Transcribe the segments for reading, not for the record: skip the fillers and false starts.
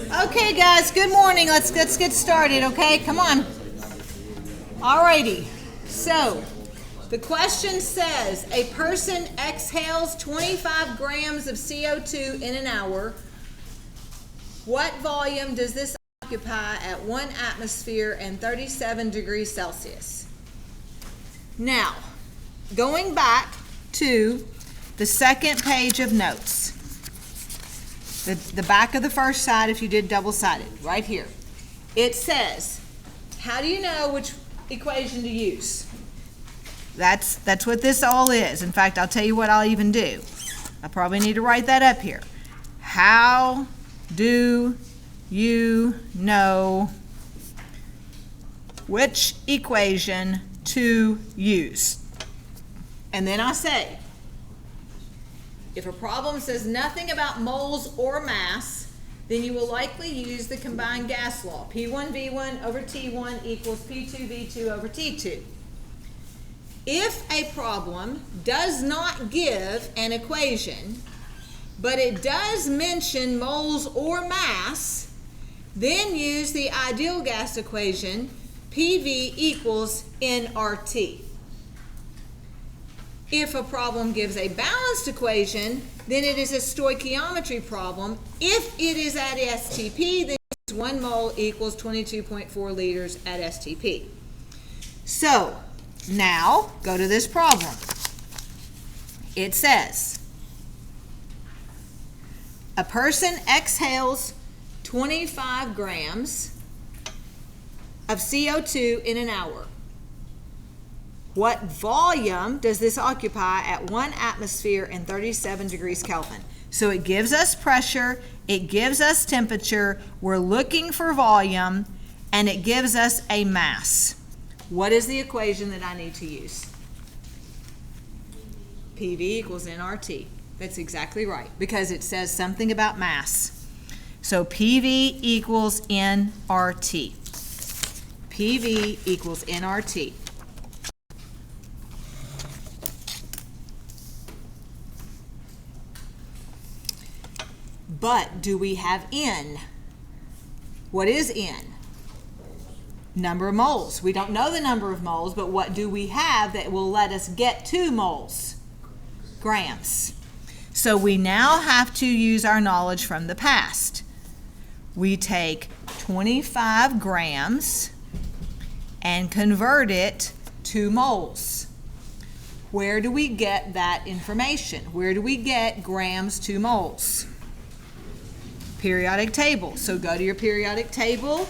Okay, guys, good morning. Let's get started, okay? Come on. Alrighty. So, the question says, a person exhales 25 grams of CO2 in an hour. What volume does this occupy at 1 atmosphere and 37 degrees Celsius? Now, going back to the second page of notes, the back of the first side, if you did double-sided, right here. It says, how do you know which equation to use? That's what this all is. In fact, I'll tell you what I'll even do. I probably need to write that up here. How do you know which equation to use? And then I say, if a problem says nothing about moles or mass, then you will likely use the combined gas law. P1V1 over T1 equals P2V2 over T2. If a problem does not give an equation, but it does mention moles or mass, then use the ideal gas equation, PV equals nRT. If a problem gives a balanced equation, then it is a stoichiometry problem. If it is at STP, then 1 mole equals 22.4 liters at STP. So, now, go to this problem. It says, a person exhales 25 grams of CO2 in an hour. What volume does this occupy at 1 atmosphere and 37 degrees Kelvin? So it gives us pressure, it gives us temperature, we're looking for volume, and it gives us a mass. What is the equation that I need to use? PV equals nRT. That's exactly right, because it says something about mass. So PV equals nRT. PV equals nRT. But do we have N? What is N? Number of moles. We don't know the number of moles, but what do we have that will let us get to moles? Grams. So we now have to use our knowledge from the past. We take 25 grams and convert it to moles. Where do we get that information? Where do we get grams to moles? Periodic table. So go to your periodic table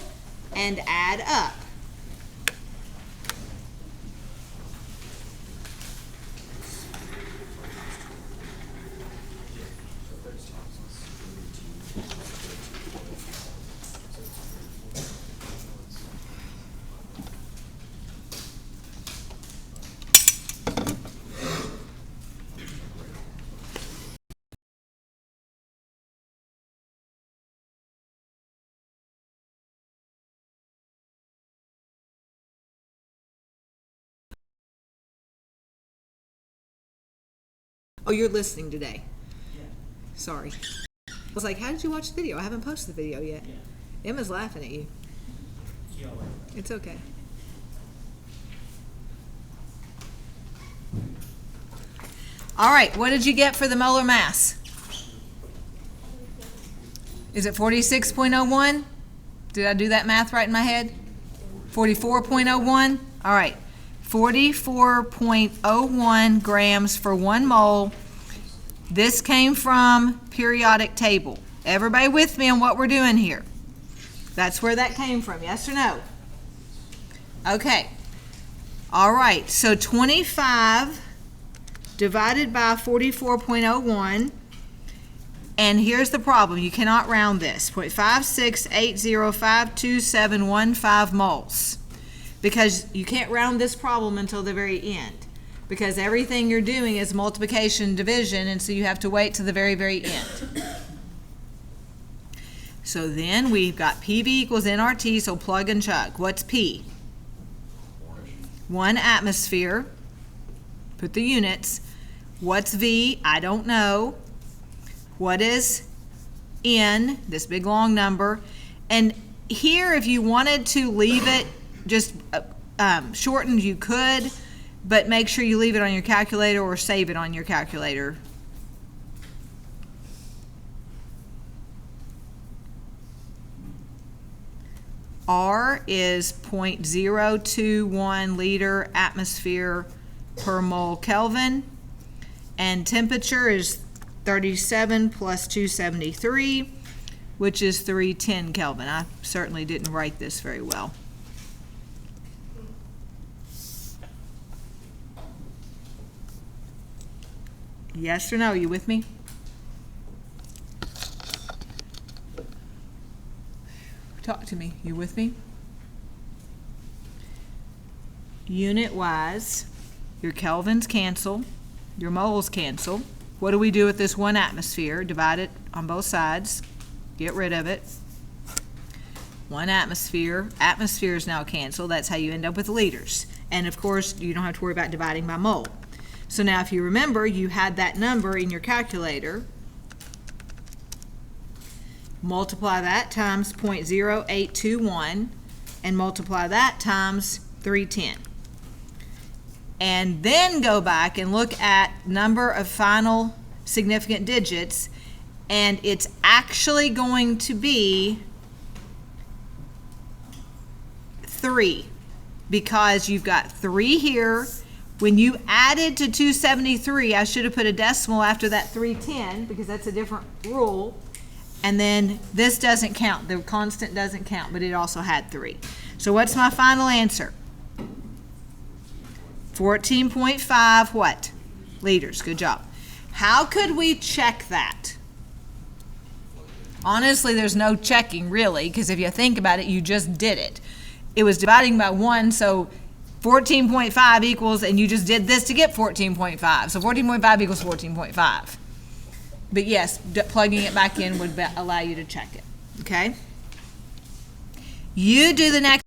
and add up. Oh, you're listening today? Yeah. Sorry. I was like, how did you watch the video? I haven't posted the video yet. Yeah. Emma's laughing at you. It's okay. All right, what did you get for the molar mass? Is it 46.01? Did I do that math right in my head? 44.01? All right. 44.01 grams for 1 mole. This came from periodic table. Everybody with me on what we're doing here? That's where that came from, yes or no? Okay. All right, so 25 divided by 44.01, and here's the problem. You cannot round this. 0.568052715 moles. Because you can't round this problem until the very end, because everything you're doing is multiplication and division, and so you have to wait to the very, very end. So then we've got PV equals nRT, so plug and chug. What's P? 1 atmosphere. Put the units. What's V? I don't know. What is N, this big long number. And here, if you wanted to leave it just shortened, you could, but make sure you leave it on your calculator or save it on your calculator. R is 0.021 liter atmosphere per mole Kelvin, and temperature is 37 plus 273, which is 310 Kelvin. I certainly didn't write this very well. Yes or no? You with me? Talk to me. You with me? Unit-wise, your kelvins cancel, your moles cancel. What do we do with this 1 atmosphere? Divide it on both sides. Get rid of it. 1 atmosphere. Atmosphere is now canceled. That's how you end up with liters. And of course, you don't have to worry about dividing by mole. So now if you remember, you had that number in your calculator. Multiply that times 0.0821 and multiply that times 310. And then go back and look at number of final significant digits, and it's actually going to be 3 because you've got 3 here. When you added to 273, I should have put a decimal after that 310 because that's a different rule. And then this doesn't count. The constant doesn't count, but it also had 3. So what's my final answer? 14.5 what? Liters. Good job. How could we check that? Honestly, there's no checking really, because if you think about it, you just did it. It was dividing by 1, so 14.5 equals, and you just did this to get 14.5. So 14.5 equals 14.5. But yes, plugging it back in would allow you to check it. Okay? You do the next.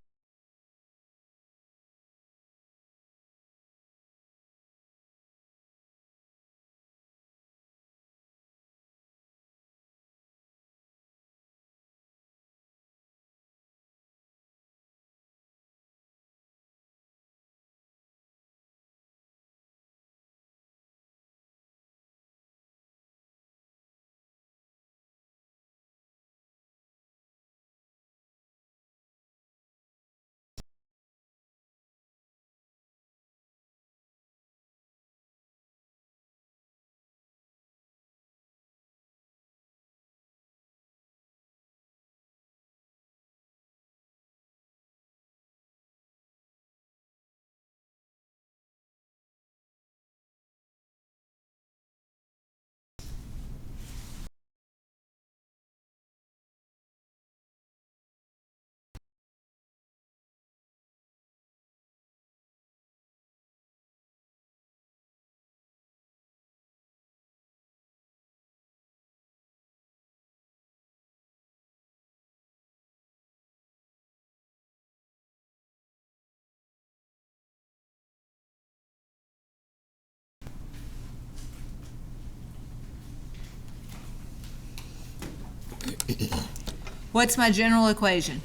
What's my general equation?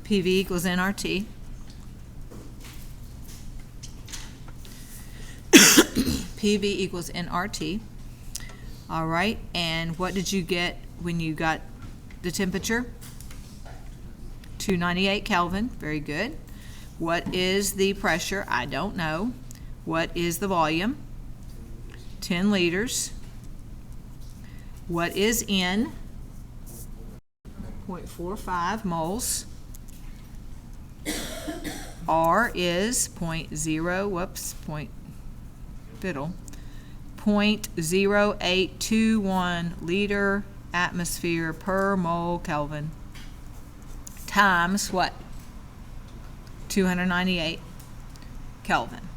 PV equals nRT. PV equals nRT. All right, and what did you get when you got the temperature? 298 Kelvin, very good. What is the pressure? I don't know. What is the volume? 10 liters. What is N? 0.45 moles. R is 0.0821 liter atmosphere per mole Kelvin times what? 298 Kelvin.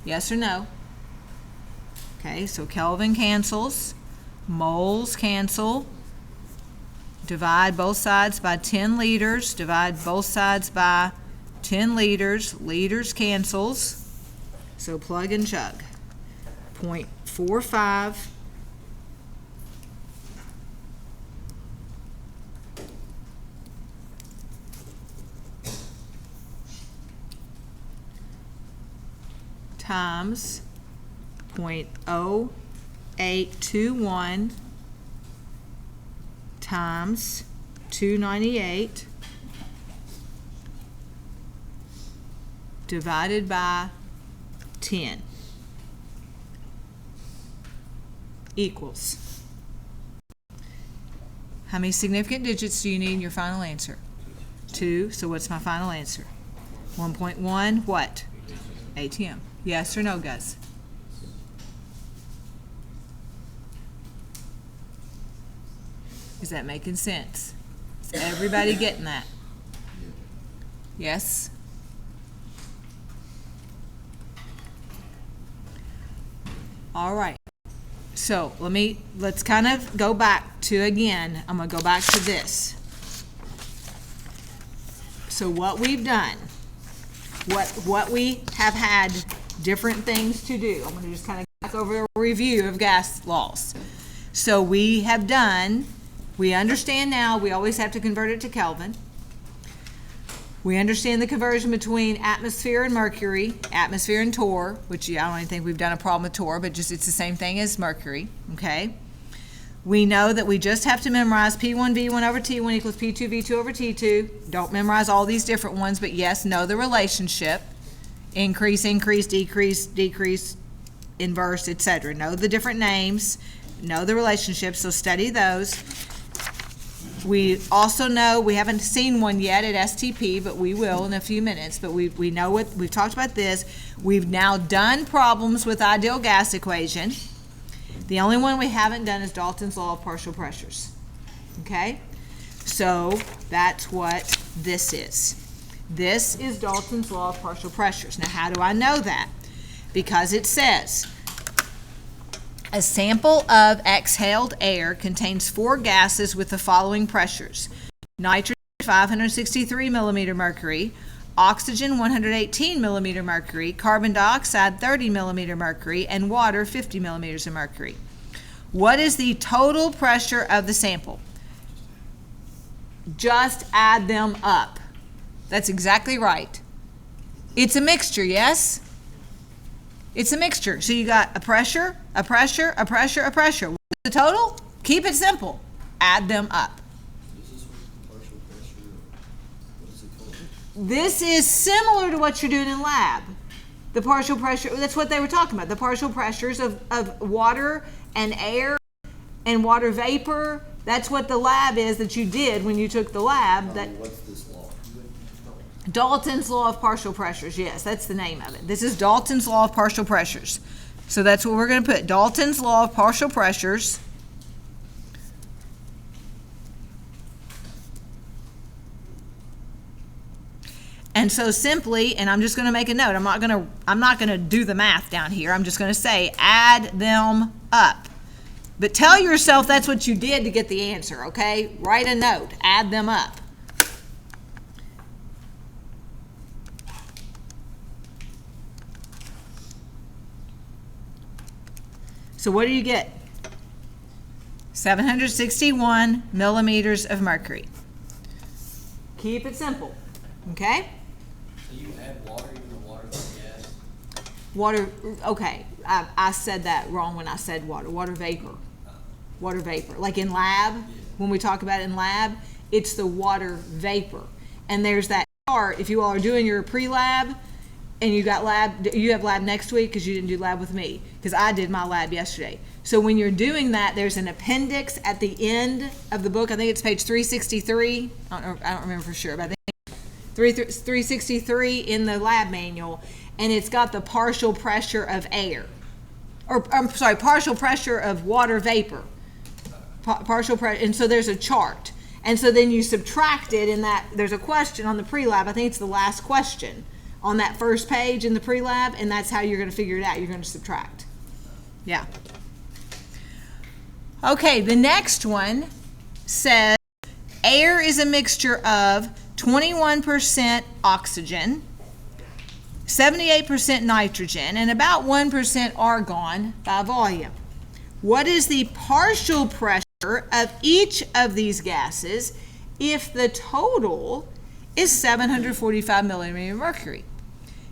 Yes or no? Okay, so Kelvin cancels. Moles cancel. Divide both sides by 10 liters. Divide both sides by 10 liters. Liters cancels. So plug and chug. 0.45 times 0.0821 times 298 divided by 10 equals. How many significant digits do you need in your final answer? 2. So what's my final answer? 1.1 what? ATM. Yes or no, guys? Is that making sense? Is everybody getting that? Yes? All right. So let's kind of go back to, again, I'm going to go back to this. So what we've done, what we have had different things to do, I'm going to just kind of go back over a review of gas laws. So we have done, we understand now we always have to convert it to Kelvin. We understand the conversion between atmosphere and mercury, atmosphere and torr, which I don't even think we've done a problem with torr, but just it's the same thing as mercury, okay? We know that we just have to memorize P1 V1 over T1 equals P2 V2 over T2. Don't memorize all these different ones, but yes, know the relationship. Increase, increase, decrease, decrease, inverse, etc. Know the different names, know the relationships, so study those. We also know, we haven't seen one yet at STP, but we will in a few minutes, but we know what, we've talked about this. We've now done problems with ideal gas equation. The only one we haven't done is Dalton's law of partial pressures, okay? So that's what this is. This is Dalton's law of partial pressures. Now, how do I know that? Because it says, a sample of exhaled air contains 4 gases with the following pressures: nitrogen 563 millimeter mercury, oxygen 118 millimeter mercury, carbon dioxide 30 millimeter mercury, and water 50 millimeters of mercury. What is the total pressure of the sample? Just add them up. That's exactly right. It's a mixture, yes? It's a mixture. So you got a pressure, a pressure, a pressure, a pressure. What's the total? Keep it simple. Add them up. This is similar to what you're doing in lab. The partial pressure, that's what they were talking about. The partial pressures of water and air and water vapor. That's what the lab is that you did when you took the lab. What's this law? Dalton's law of partial pressures. Yes, that's the name of it. This is Dalton's law of partial pressures. So that's what we're going to put. Dalton's law of partial pressures. And so simply, and I'm just going to make a note. I'm not going to do the math down here. I'm just going to say add them up. But tell yourself that's what you did to get the answer, okay? Write a note. Add them up. So what do you get? 761 millimeters of mercury. Keep it simple, okay? So you add water, even though water is gas? Water, okay, I said that wrong when I said water. Water vapor. Water vapor. Like in lab, when we talk about it in lab, it's the water vapor. And there's that chart, if you all are doing your pre-lab, and you got lab, you have lab next week because you didn't do lab with me, because I did my lab yesterday. So when you're doing that, there's an appendix at the end of the book. I think it's page 363. I don't remember for sure, but I think 363 in the lab manual, and it's got the partial pressure of air, or I'm sorry, partial pressure of water vapor. Partial pressure, and so there's a chart, and so then you subtract it. In that, there's a question on the pre-lab. I think it's the last question on that first page in the pre-lab, and that's how you're going to figure it out. You're going to subtract. Yeah. Okay, the next one says air is a mixture of 21% oxygen, 78% nitrogen, and about 1% argon by volume. What is the partial pressure of each of these gases if the total is 745 millimeters of mercury?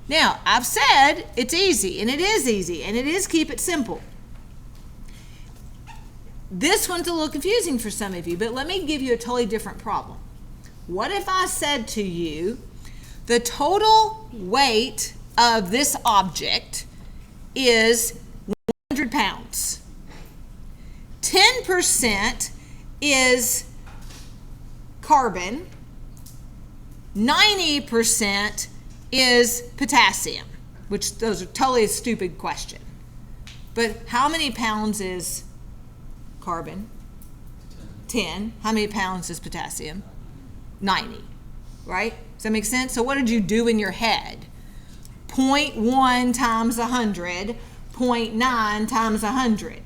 Now, I've said it's easy, and it is easy, and it is keep it simple. This one's a little confusing for some of you, but let me give you a totally different problem. What if I said to you, the total weight of this object is 100 pounds. 10% is carbon, 90% is potassium, which those are totally a stupid question. But how many pounds is carbon? 10. How many pounds is potassium? 90, right? Does that make sense? So what did you do in your head? 0.1 times 100, 0.9 times 100.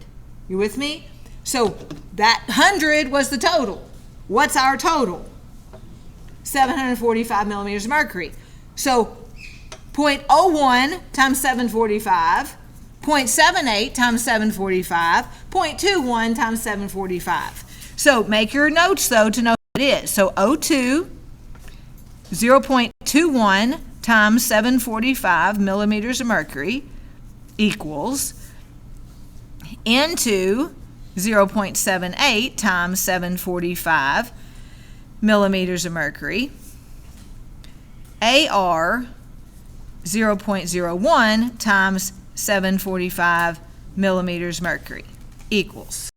You with me? So that 100 was the total. What's our total? 745 millimeters of mercury. So 0.01 times 745, 0.78 times 745, 0.21 times 745. So make your notes, though, to know what it is. So O2, 0.21 times 745 millimeters of mercury equals N2, 0.78 times 745 millimeters of mercury, AR, 0.01 times 745 millimeters mercury equals.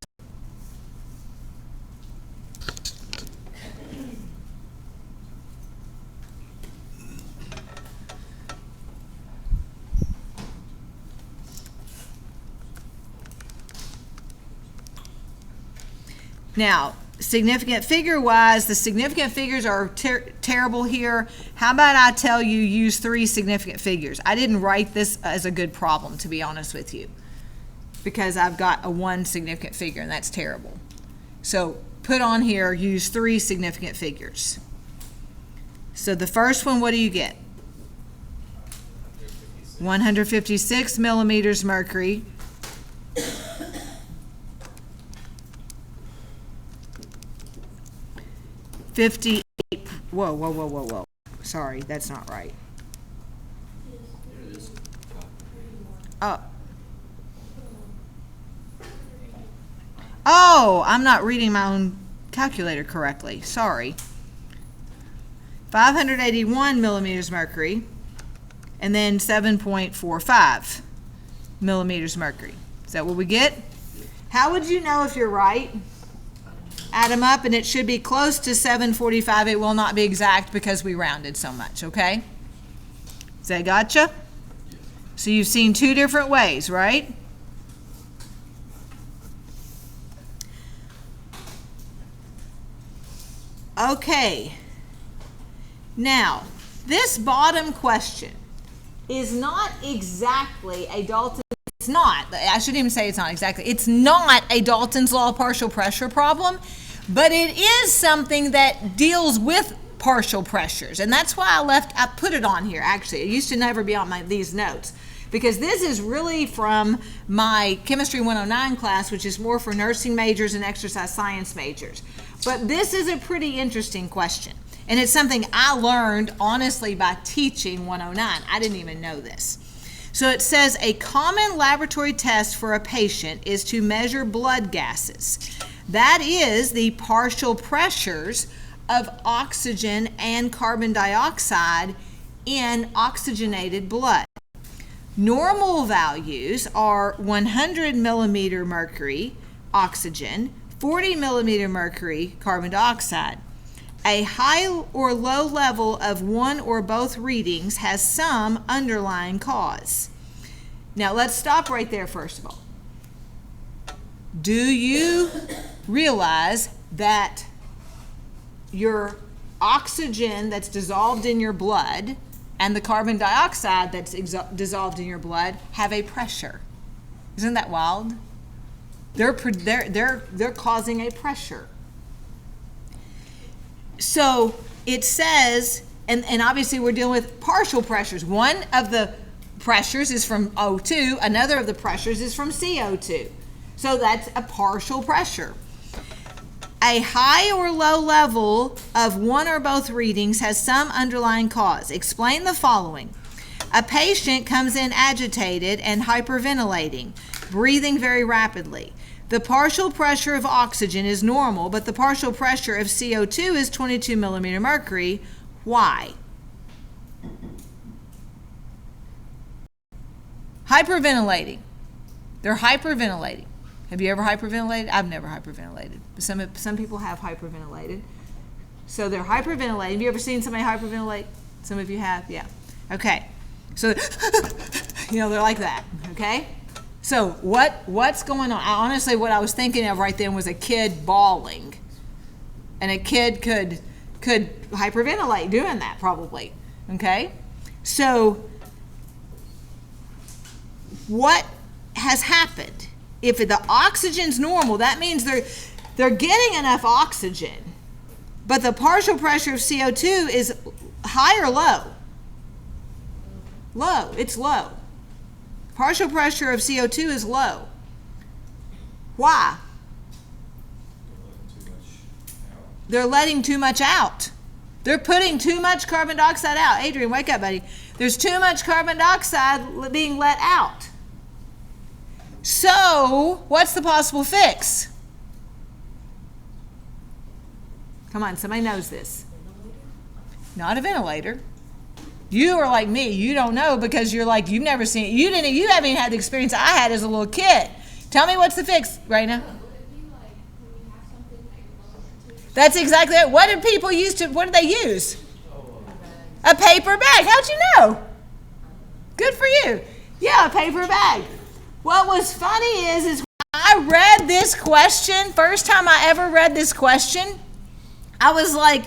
Now, significant figure-wise, the significant figures are terrible here. How about I tell you use 3 significant figures? I didn't write this as a good problem, to be honest with you, because I've got a 1 significant figure, and that's terrible. So put on here, use 3 significant figures. So the first one, what do you get? 156 millimeters mercury. Whoa. Sorry, that's not right. Oh, I'm not reading my own calculator correctly. Sorry. 581 millimeters mercury, and then 7.45 millimeters mercury. Is that what we get? How would you know if you're right? Add them up, and it should be close to 745. It will not be exact because we rounded so much, okay? Does that gotcha? So you've seen 2 different ways, right? Okay. Now, this bottom question is not exactly a Dalton. It's not. I shouldn't even say it's not exactly. It's not a Dalton's law partial pressure problem, but it is something that deals with partial pressures, and that's why I put it on here. Actually, it used to never be on these notes, because this is really from my Chemistry 109 class, which is more for nursing majors and exercise science majors. But this is a pretty interesting question, and it's something I learned honestly by teaching 109. I didn't even know this. So it says a common laboratory test for a patient is to measure blood gases. That is the partial pressures of oxygen and carbon dioxide in oxygenated blood. Normal values are 100 millimeter mercury oxygen, 40 millimeter mercury carbon dioxide. A high or low level of one or both readings has some underlying cause. Now let's stop right there first of all. Do you realize that your oxygen that's dissolved in your blood and the carbon dioxide that's dissolved in your blood have a pressure? Isn't that wild? They're causing a pressure. So it says, and obviously we're dealing with partial pressures. One of the pressures is from O2, another of the pressures is from CO2. So that's a partial pressure. A high or low level of one or both readings has some underlying cause. Explain the following. A patient comes in agitated and hyperventilating, breathing very rapidly. The partial pressure of oxygen is normal, but the partial pressure of CO2 is 22 millimeter mercury. Why? Hyperventilating. They're hyperventilating. Have you ever hyperventilated? I've never hyperventilated. Some people have hyperventilated. So they're hyperventilating. Have you ever seen somebody hyperventilate? Some of you have? Yeah. Okay. So, they're like that. Okay? So what's going on? Honestly, what I was thinking of right then was a kid bawling. And a kid could hyperventilate doing that probably. Okay? So what has happened? If the oxygen's normal, that means they're getting enough oxygen, but the partial pressure of CO2 is high or low? Low. It's low. Partial pressure of CO2 is low. Why? They're letting too much out. They're putting too much carbon dioxide out. Adrian, wake up, buddy. There's too much carbon dioxide being let out. So, what's the possible fix? Come on, somebody knows this. Not a ventilator. You are like me. You don't know because you're like, you've never seen it. You haven't even had the experience I had as a little kid. Tell me what's the fix, Raina. That's exactly it. What did people use what did they use? A paper bag. How'd you know? Good for you. Yeah, a paper bag. What was funny is when I read this question, first time I ever read this question, I was like,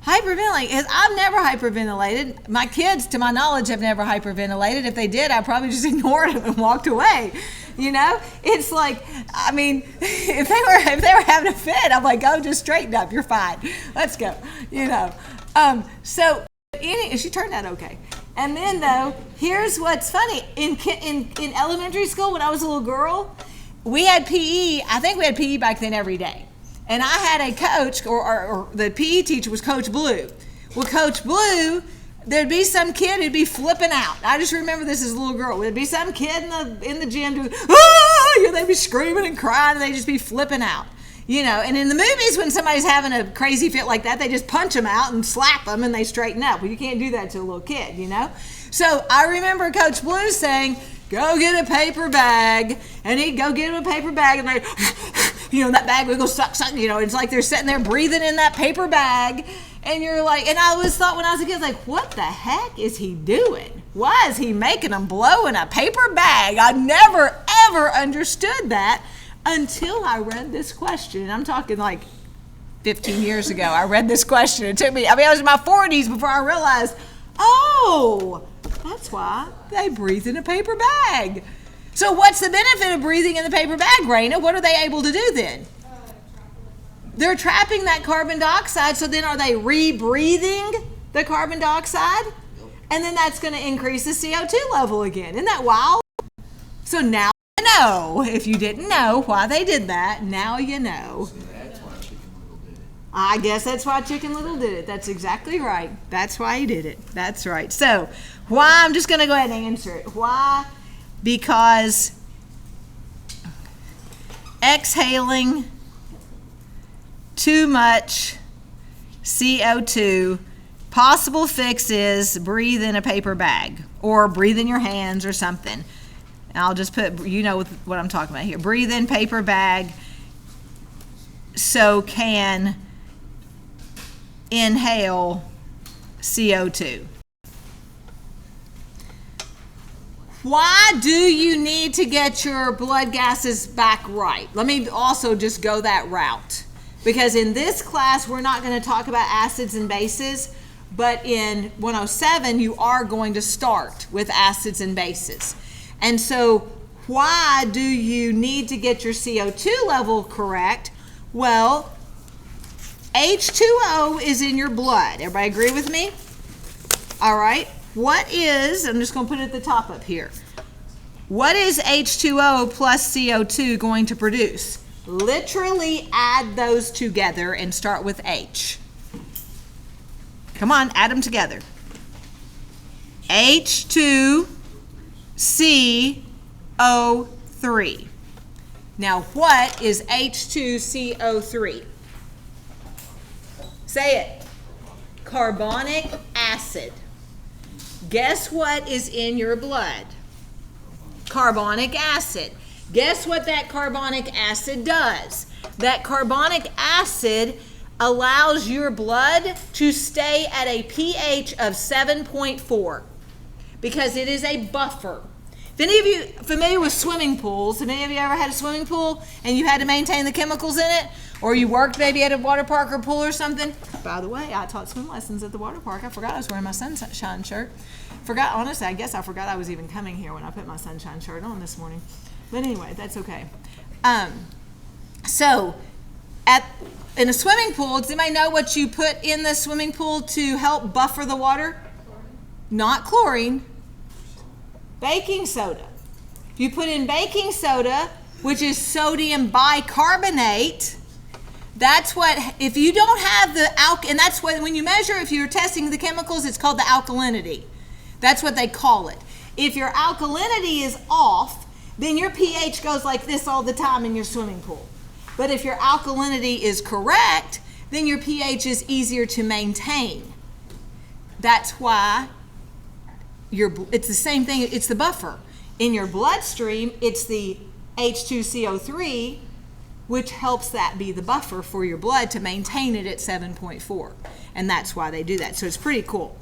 hyperventilating. I've never hyperventilated. My kids, to my knowledge, have never hyperventilated. If they did, I probably just ignored them and walked away. It's like, I mean, if they were having a fit, I'm like, oh, just straighten up. You're fine. Let's go. So she turned out okay. And then though, here's what's funny. In elementary school, when I was a little girl, we had PE. I think we had PE back then every day. And I had a coach, or the PE teacher was Coach Blue. Well, Coach Blue, there'd be some kid who'd be flipping out. I just remember this as a little girl. There'd be some kid in the gym doing, they'd be screaming and crying, and they'd just be flipping out. And in the movies, when somebody's having a crazy fit like that, they just punch them out and slap them and they straighten up. Well, you can't do that to a little kid, So I remember Coach Blue saying, go get a paper bag. And he'd go get him a paper bag and that bag would go suck. It's like they're sitting there breathing in that paper bag. And you're like, and I always thought when I was a kid, like, what the heck is he doing? Why is he making them blow in a paper bag? I never, ever understood that until I read this question. And I'm talking like 15 years ago. I read this question. It took me, I was in my 40s before I realized, oh, that's why they breathe in a paper bag. So what's the benefit of breathing in the paper bag, Raina? What are they able to do then? They're trapping that carbon dioxide, so then are they rebreathing the carbon dioxide? And then that's going to increase the CO2 level again. Isn't that wild? So now you know. If you didn't know why they did that, now you know. So that's why Chicken Little did it. I guess that's why Chicken Little did it. That's exactly right. That's why he did it. That's right. So why? I'm just going to go ahead and answer it. Why? Because exhaling too much CO2, possible fix is breathe in a paper bag or breathe in your hands or something. And I'll just put, what I'm talking about here. Breathe in paper bag so can inhale CO2. Why do you need to get your blood gases back right? Let me also just go that route. Because in this class, we're not going to talk about acids and bases, but in 107, you are going to start with acids and bases. And so why do you need to get your CO2 level correct? Well, H2O is in your blood. Everybody agree with me? All right. What is, I'm just going to put it at the top up here. What is H2O plus CO2 going to produce? Literally add those together and start with H. Come on, add them together. H2CO3. Now, what is H2CO3? Say it. Carbonic acid. Guess what is in your blood? Carbonic acid. Guess what that carbonic acid does? That carbonic acid allows your blood to stay at a pH of 7.4 because it is a buffer. If any of you familiar with swimming pools, have any of you ever had a swimming pool and you had to maintain the chemicals in it? Or you worked maybe at a water park or pool or something? By the way, I taught swim lessons at the water park. I forgot I was wearing my sunshine shirt. Honestly, I guess I forgot I was even coming here when I put my sunshine shirt on this morning. But anyway, that's okay. So, in a swimming pool, does anybody know what you put in the swimming pool to help buffer the water? Not chlorine. Baking soda. You put in baking soda, which is sodium bicarbonate. That's what, if you don't have the and that's what, when you measure, if you're testing the chemicals, it's called the alkalinity. That's what they call it. If your alkalinity is off, then your pH goes like this all the time in your swimming pool. But if your alkalinity is correct, then your pH is easier to maintain. That's why it's the same thing, it's the buffer. In your bloodstream, it's the H2CO3, which helps that be the buffer for your blood to maintain it at 7.4. And that's why they do that. So it's pretty cool.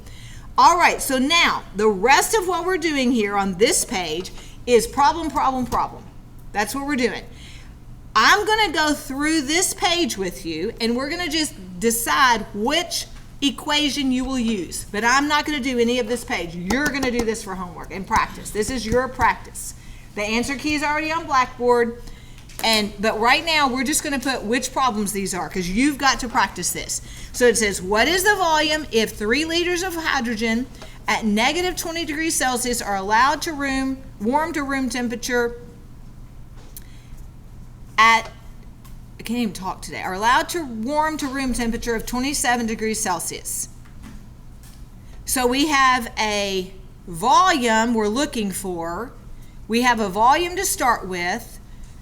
All right, so now the rest of what we're doing here on this page is problem. That's what we're doing. I'm going to go through this page with you, and we're going to just decide which equation you will use. But I'm not going to do any of this page. You're going to do this for homework and practice. This is your practice. The answer key is already on Blackboard. But right now, we're just going to put which problems these are because you've got to practice this. So it says, what is the volume if 3 liters of hydrogen at negative 20 degrees Celsius are allowed to warm to room temperature I can't even talk today, are allowed to warm to room temperature of 27 degrees Celsius. So we have a volume we're looking for. We have a volume to start with.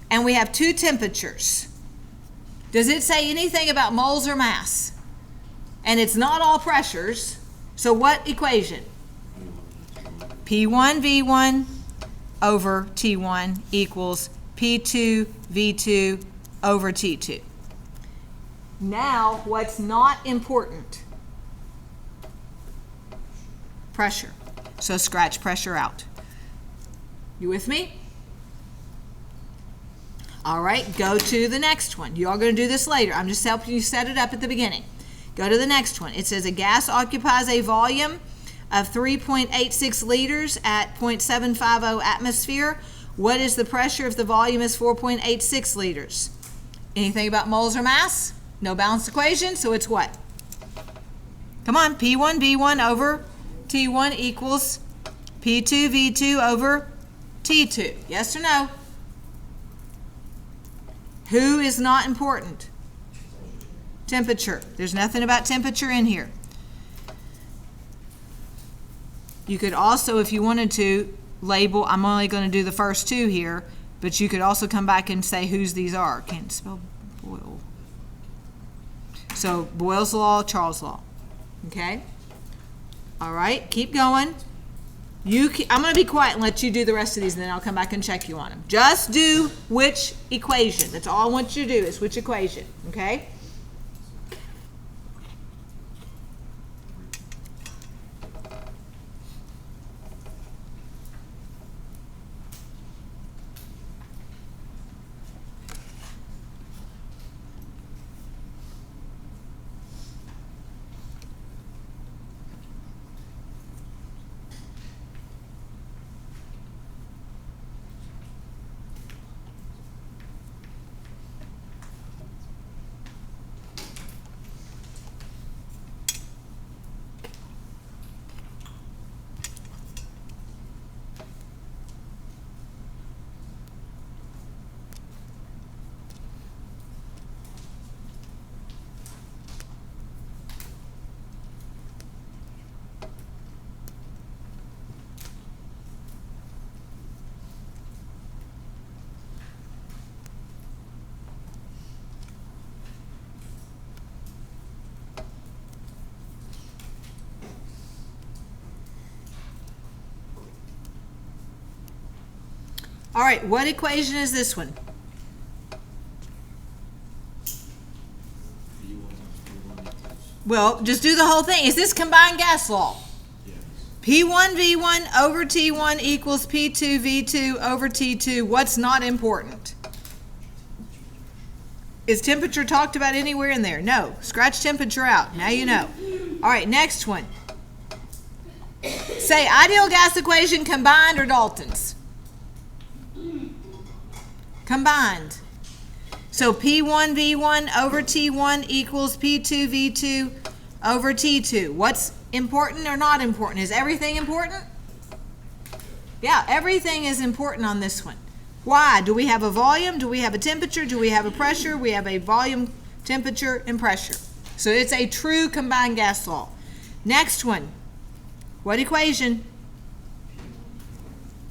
And we have 2 temperatures. Does it say anything about moles or mass? And it's not all pressures. So what equation? P1V1 over T1 equals P2V2 over T2. Now, what's not important? Pressure. So scratch pressure out. You with me? All right, go to the next one. You are going to do this later. I'm just helping you set it up at the beginning. Go to the next one. It says a gas occupies a volume of 3.86 liters at 0.750 atmosphere. What is the pressure if the volume is 4.86 liters? Anything about moles or mass? No balanced equation, so it's what? Come on, P1V1 over T1 equals P2V2 over T2. Yes or no? Who is not important? Temperature. There's nothing about temperature in here. You could also, if you wanted to, label, I'm only going to do the first 2 here, but you could also come back and say whose these are. Can't spell Boyle. So Boyle's law, Charles' law. Okay? All right, keep going. I'm going to be quiet and let you do the rest of these, and then I'll come back and check you on them. Just do which equation. That's all I want you to do is which equation, okay? All right, what equation is this one? Well, just do the whole thing. Is this combined gas law? Yes. P1V1 over T1 equals P2V2 over T2. What's not important? Is temperature talked about anywhere in there? No. Scratch temperature out. Now you know. All right, next one. Say ideal gas equation combined or Dalton's? Combined. So P1V1 over T1 equals P2V2 over T2. What's important or not important? Is everything important? Yeah, everything is important on this one. Why? Do we have a volume? Do we have a temperature? Do we have a pressure? We have a volume, temperature, and pressure. So it's a true combined gas law. Next one. What equation?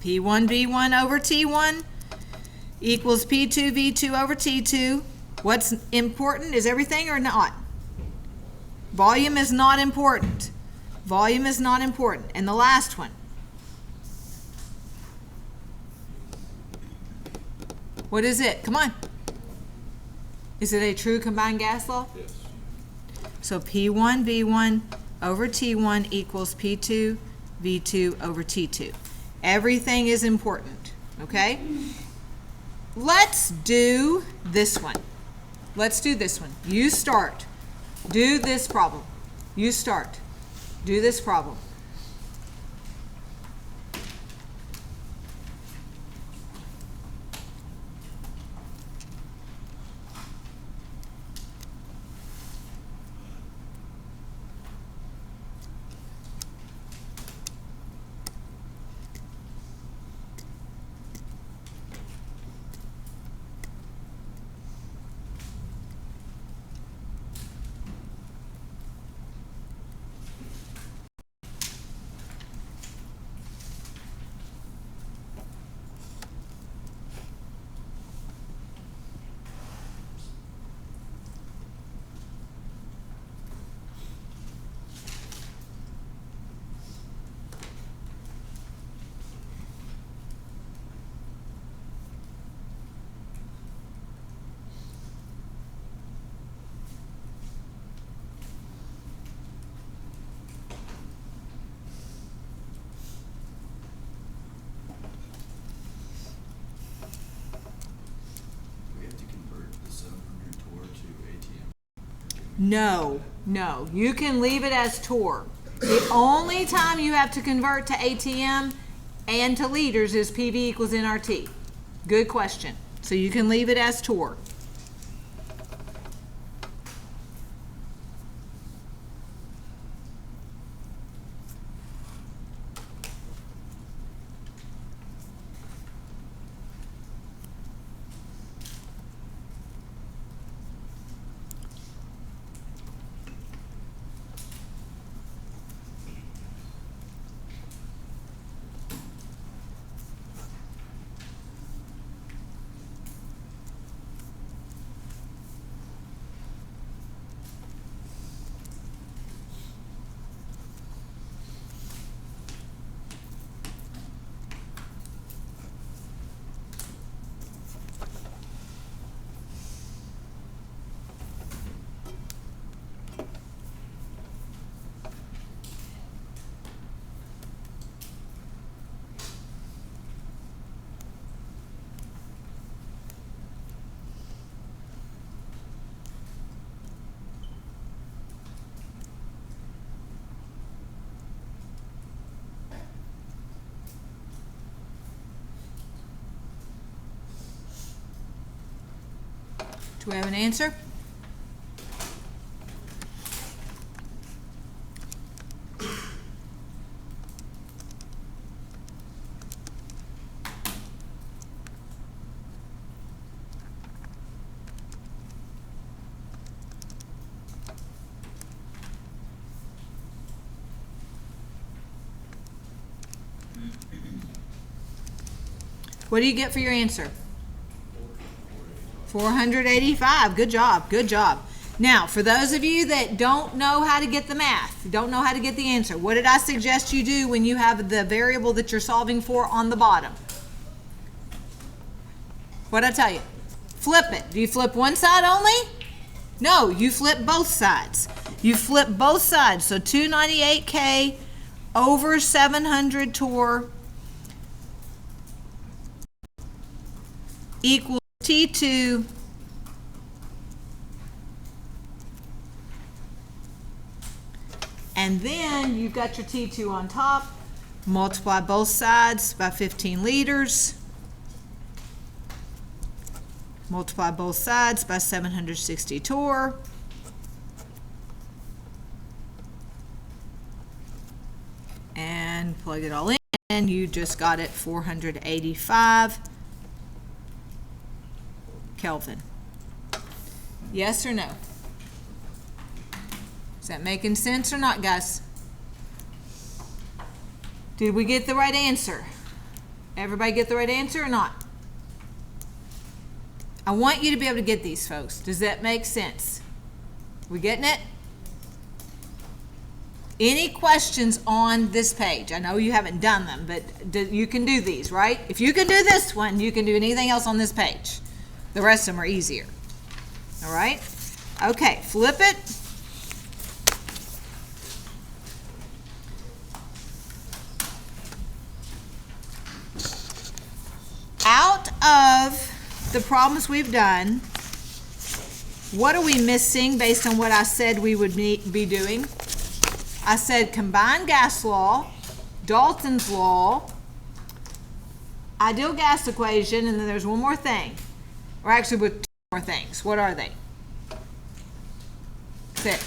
P1V1 over T1 equals P2V2 over T2. What's important? Is everything or not? Volume is not important. Volume is not important. And the last one. What is it? Come on. Is it a true combined gas law? Yes. So P1V1 over T1 equals P2V2 over T2. Everything is important, okay? Let's do this one. Let's do this one. You start. Do this problem. You start. Do this problem. We have to convert the 700 torr to ATM. No, no. You can leave it as torr. The only time you have to convert to ATM and to liters is PV equals nRT. Good question. So you can leave it as torr. Do we have an answer? What do you get for your answer? 485. Good job. Good job. Now, for those of you that don't know how to get the math, don't know how to get the answer, what did I suggest you do when you have the variable that you're solving for on the bottom? What'd I tell you? Flip it. Do you flip one side only? No, you flip both sides. You flip both sides. So 298K over 700 torr equals T2 and then you've got your T2 on top. Multiply both sides by 15 liters. Multiply both sides by 760 torr. And plug it all in, and you just got it 485 Kelvin. Yes or no? Is that making sense or not, guys? Did we get the right answer? Everybody get the right answer or not? I want you to be able to get these, folks. Does that make sense? We getting it? Any questions on this page? I know you haven't done them, but you can do these, right? If you can do this one, you can do anything else on this page. The rest of them are easier. All right? Okay, flip it. Out of the problems we've done, what are we missing based on what I said we would be doing? I said combined gas law, Dalton's law, ideal gas equation, and then there's one more thing. Or actually with two more things. What are they? That's it.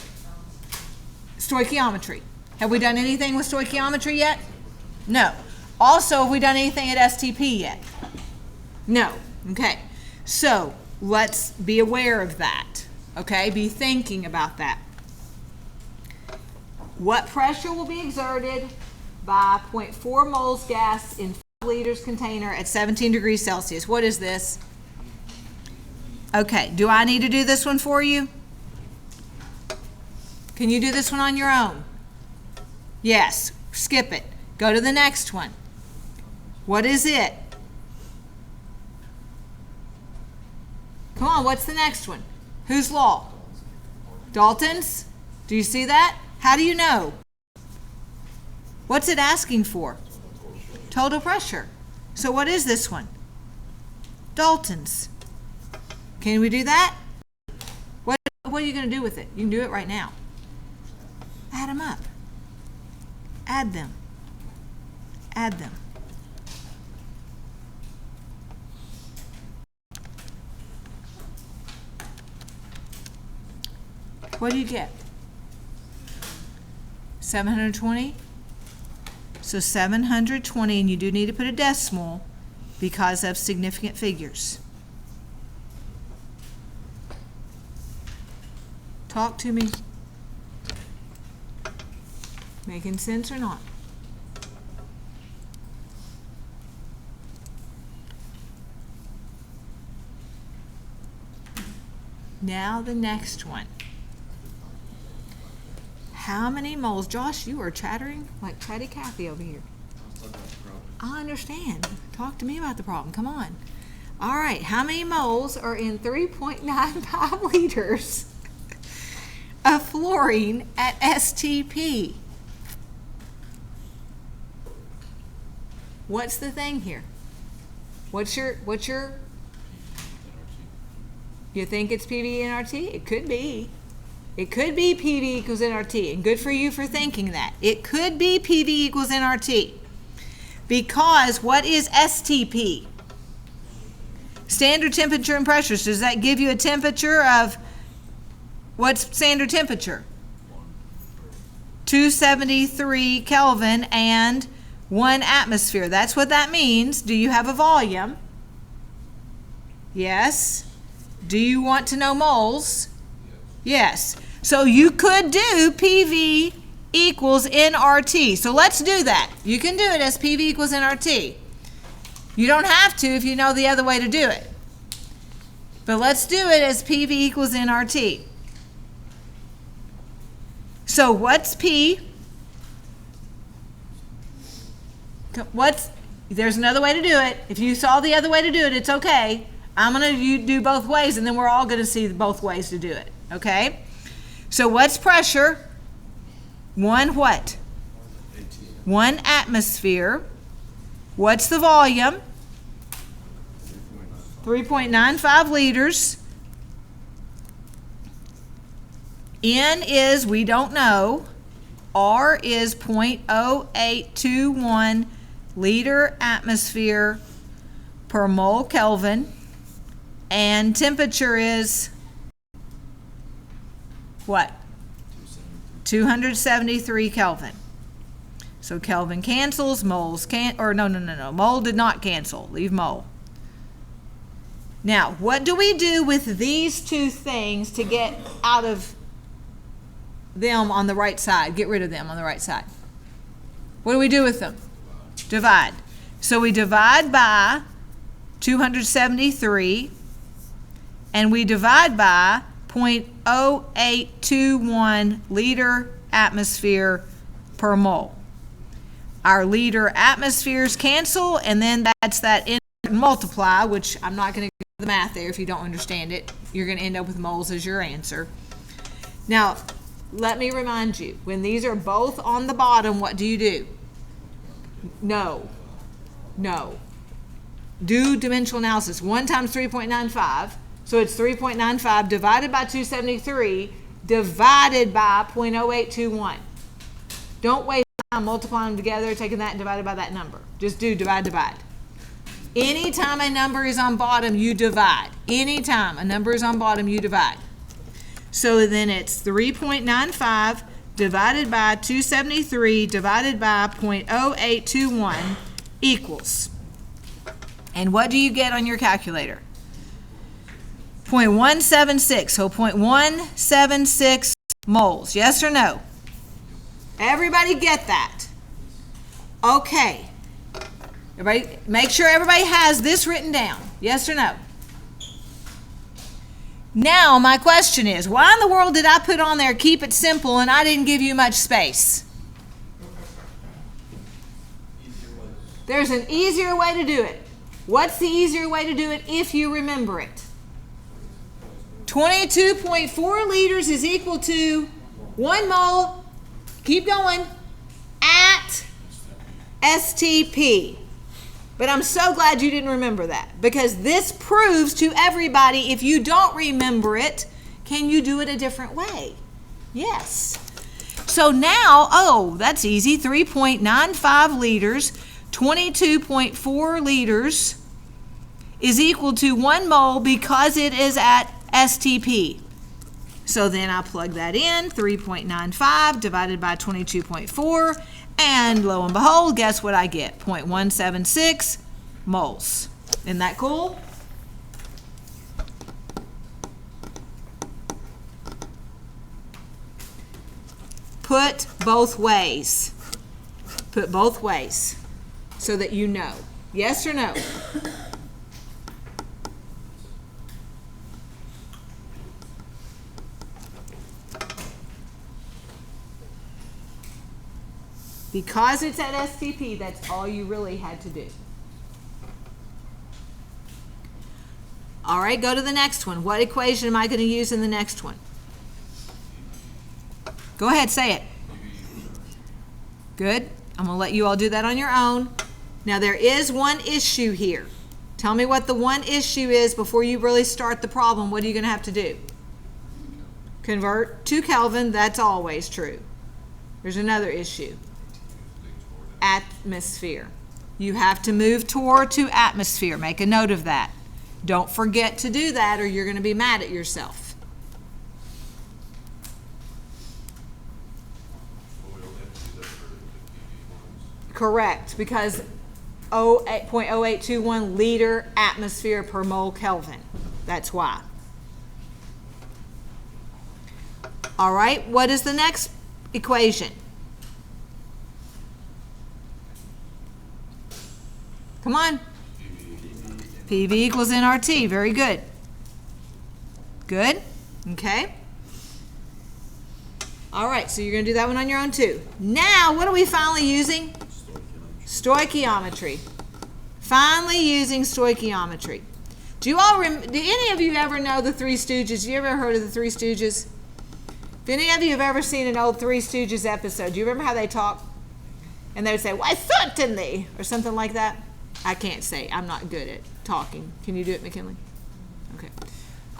Stoichiometry. Have we done anything with stoichiometry yet? No. Also, have we done anything at STP yet? No. Okay. So let's be aware of that. Okay? Be thinking about that. What pressure will be exerted by 0.4 moles gas in 5 liters container at 17 degrees Celsius? What is this? Okay, do I need to do this one for you? Can you do this one on your own? Yes, skip it. Go to the next one. What is it? Come on, what's the next one? Whose law? Dalton's? Do you see that? How do you know? What's it asking for? Total pressure. So what is this one? Dalton's. Can we do that? What are you going to do with it? You can do it right now. Add them up. Add them. Add them. What do you get? 720? So 720, and you do need to put a decimal because of significant figures. Talk to me. Making sense or not? Now the next one. How many moles? Josh, you are chattering like Chatty Cathy over here. I understand. Talk to me about the problem. Come on. All right. How many moles are in 3.95 liters of fluorine at STP? What's the thing here? What's your you think it's PV nRT? It could be. It could be PV equals nRT, and good for you for thinking that. It could be PV equals nRT. Because what is STP? Standard temperature and pressures. Does that give you a temperature of, what's standard temperature? 273 Kelvin and 1 atmosphere. That's what that means. Do you have a volume? Yes. Do you want to know moles? Yes. So you could do PV equals nRT. So let's do that. You can do it as PV equals nRT. You don't have to if you know the other way to do it. But let's do it as PV equals nRT. So what's P? There's another way to do it. If you saw the other way to do it, it's okay. I'm going to do both ways, and then we're all going to see both ways to do it, okay? So what's pressure? One what? 1 atmosphere. What's the volume? 3.95 liters. N is, we don't know. R is 0.0821 liter atmosphere per mole Kelvin. And temperature is what? 273 Kelvin. So Kelvin cancels, moles can't, or no. Mole did not cancel. Leave mole. Now, what do we do with these two things to get out of them on the right side? Get rid of them on the right side. What do we do with them? Divide. So we divide by 273, and we divide by 0.0821 liter atmosphere per mole. Our liter atmospheres cancel, and then that's that multiply, which I'm not going to do the math there if you don't understand it. You're going to end up with moles as your answer. Now, let me remind you, when these are both on the bottom, what do? No. Do dimensional analysis. 1 times 3.95, so it's 3.95 divided by 273 divided by 0.0821. Don't waste time multiplying them together, taking that and divided by that number. Just do divide. Anytime a number is on bottom, you divide. Anytime a number is on bottom, you divide. So then it's 3.95 divided by 273 divided by 0.0821 equals. And what do you get on your calculator? 0.176. So 0.176 moles. Yes or no? Everybody get that? Okay. Everybody, make sure everybody has this written down. Yes or no? Now, my question is, why in the world did I put on there, keep it simple, and I didn't give you much space? There's an easier way to do it. What's the easier way to do it if you remember it? 22.4 liters is equal to 1 mole, keep going, at STP. But I'm so glad you didn't remember that, because this proves to everybody, if you don't remember it, can you do it a different way? Yes. So now, oh, that's easy. 3.95 liters, 22.4 liters is equal to 1 mole because it is at STP. So then I plug that in, 3.95 divided by 22.4, and lo and behold, guess what I get? 0.176 moles. Isn't that cool? Put both ways. Put both ways so that you know. Yes or no? Because it's at STP, that's all you really had to do. All right, go to the next one. What equation am I going to use in the next one? Go ahead, say it. Good. I'm going to let you all do that on your own. Now, there is one issue here. Tell me what the one issue is before you really start the problem. What are you going to have to do? Convert to Kelvin. That's always true. There's another issue. Atmosphere. You have to move torr to atmosphere. Make a note of that. Don't forget to do that or you're going to be mad at yourself. Correct, because 0.0821 liter atmosphere per mole Kelvin. That's why. All right, what is the next equation? Come on. PV equals nRT. Very good. Good? Okay. All right, so you're going to do that one on your own too. Now, what are we finally using? Stoichiometry. Finally using stoichiometry. Do any of you ever know the Three Stooges? You ever heard of the Three Stooges? If any of you have ever seen an old Three Stooges episode, do you remember how they talk? And they would say, "Why, certainly," or something like that. I can't say. I'm not good at talking. Can you do it, McKinley? Okay.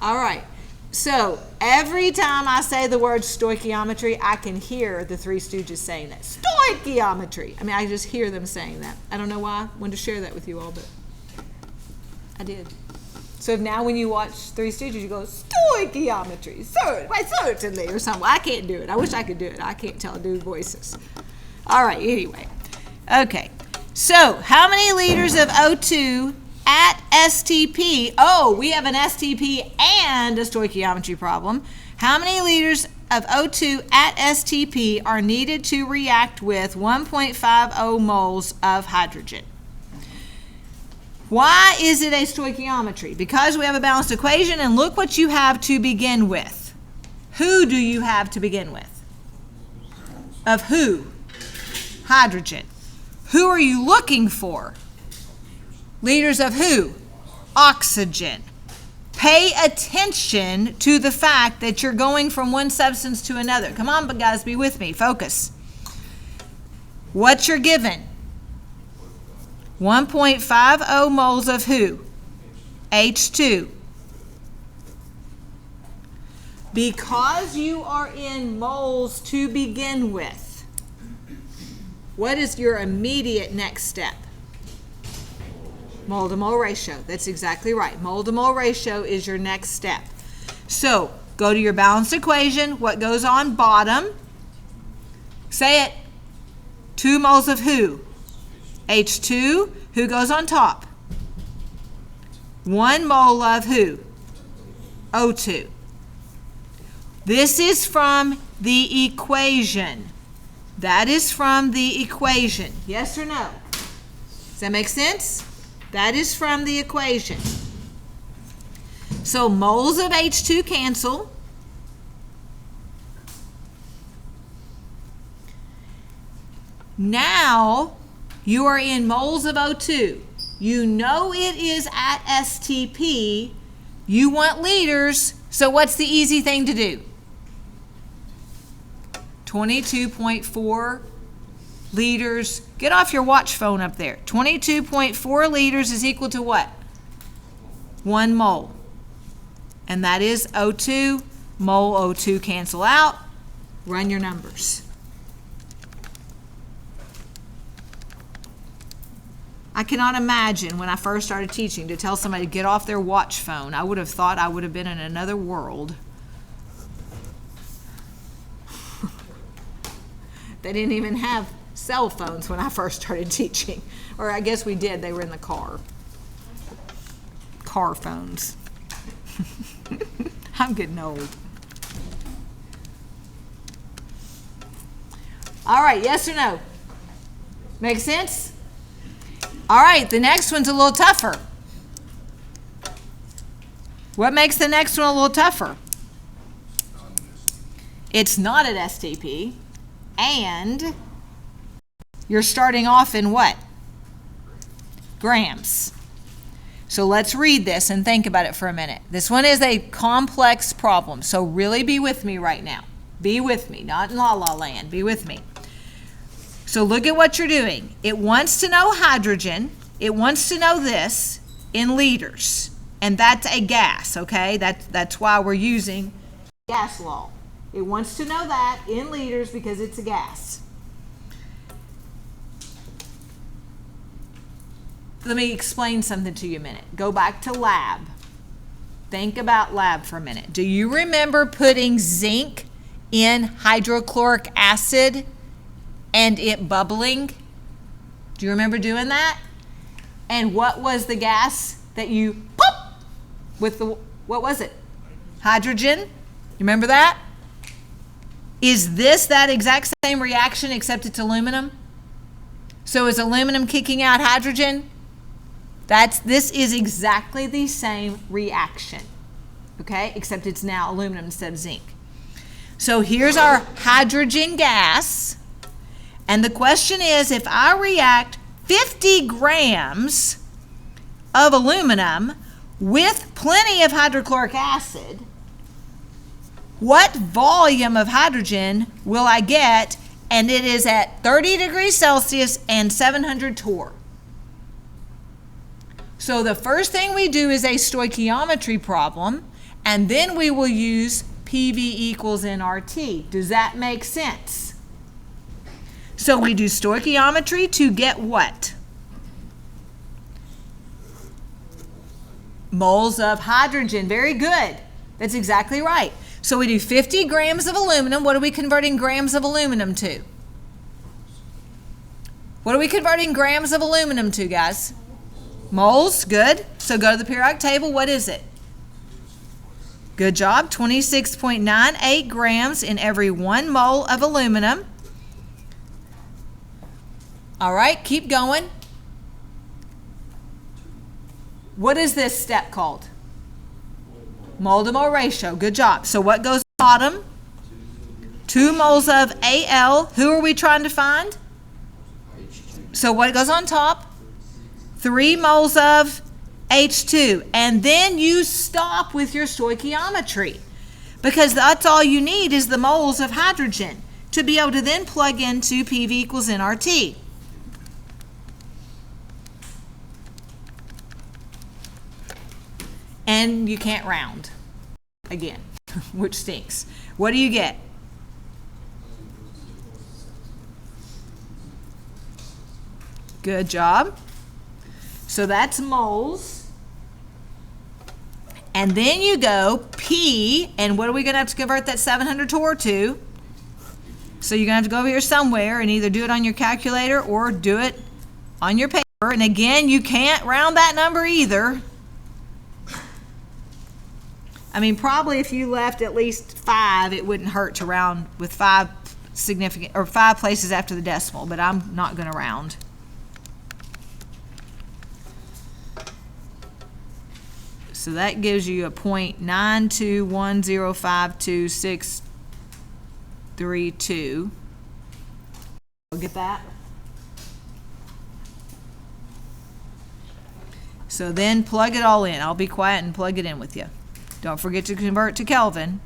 All right. So every time I say the word stoichiometry, I can hear the Three Stooges saying that. Stoichiometry. I mean, I just hear them saying that. I don't know why. I wanted to share that with you all, but I did. So now when you watch Three Stooges, you go, stoichiometry, why certainly, or something. I can't do it. I wish I could do it. I can't do voices. All right, anyway. Okay. So how many liters of O2 at STP? Oh, we have an STP and a stoichiometry problem. How many liters of O2 at STP are needed to react with 1.50 moles of hydrogen? Why is it a stoichiometry? Because we have a balanced equation, and look what you have to begin with. Who do you have to begin with? Of who? Hydrogen. Who are you looking for? Liters of who? Oxygen. Pay attention to the fact that you're going from one substance to another. Come on, guys, be with me. Focus. What you're given? 1.50 moles of who? H2. Because you are in moles to begin with, what is your immediate next step? Mole to mole ratio. That's exactly right. Mole to mole ratio is your next step. So go to your balanced equation. What goes on bottom? Say it. 2 moles of who? H2. Who goes on top? 1 mole of who? O2. This is from the equation. That is from the equation. Yes or no? Does that make sense? That is from the equation. So moles of H2 cancel. Now you are in moles of O2. You know it is at STP. You want liters. So what's the easy thing to do? 22.4 liters. Get off your watch phone up there. 22.4 liters is equal to what? 1 mole. And that is O2. Mole O2 cancel out. Run your numbers. I cannot imagine when I first started teaching to tell somebody to get off their watch phone. I would have thought I would have been in another world. They didn't even have cell phones when I first started teaching. Or I guess we did. They were in the car. Car phones. I'm getting old. All right, yes or no? Make sense? All right, the next one's a little tougher. What makes the next one a little tougher? It's not at STP, and you're starting off in what? Grams. So let's read this and think about it for a minute. This one is a complex problem, so really be with me right now. Be with me, not in la-la land. Be with me. So look at what you're doing. It wants to know hydrogen. It wants to know this in liters. And that's a gas, okay? That's why we're using gas law. It wants to know that in liters because it's a gas. Let me explain something to you a minute. Go back to lab. Think about lab for a minute. Do you remember putting zinc in hydrochloric acid and it bubbling? Do you remember doing that? And what was the gas that you pop with the, what was it? Hydrogen? You remember that? Is this that exact same reaction except it's aluminum? So is aluminum kicking out hydrogen? This is exactly the same reaction, okay? Except it's now aluminum instead of zinc. So here's our hydrogen gas. And the question is, if I react 50 grams of aluminum with plenty of hydrochloric acid, what volume of hydrogen will I get? And it is at 30 degrees Celsius and 700 torr. So the first thing we do is a stoichiometry problem, and then we will use PV equals nRT. Does that make sense? So we do stoichiometry to get what? Moles of hydrogen. Very good. That's exactly right. So we do 50 grams of aluminum. What are we converting grams of aluminum to? What are we converting grams of aluminum to, guys? Moles. Good. So go to the periodic table. What is it? Good job. 26.98 grams in every 1 mole of aluminum. All right, keep going. What is this step called? Mole to mole ratio. Good job. So what goes bottom? 2 moles of Al. Who are we trying to find? So what goes on top? 3 moles of H2. And then you stop with your stoichiometry, because that's all you need is the moles of hydrogen to be able to then plug into PV equals nRT. And you can't round again, which stinks. What do you get? Good job. So that's moles. And then you go P, and what are we going to have to convert that 700 torr to? So you're going to have to go over here somewhere and either do it on your calculator or do it on your paper. And again, you can't round that number either. I mean, probably if you left at least 5, it wouldn't hurt to round with 5 significant or 5 places after the decimal, but I'm not going to round. So that gives you a 0.921052632. Get that? So then plug it all in. I'll be quiet and plug it in with you. Don't forget to convert to Kelvin.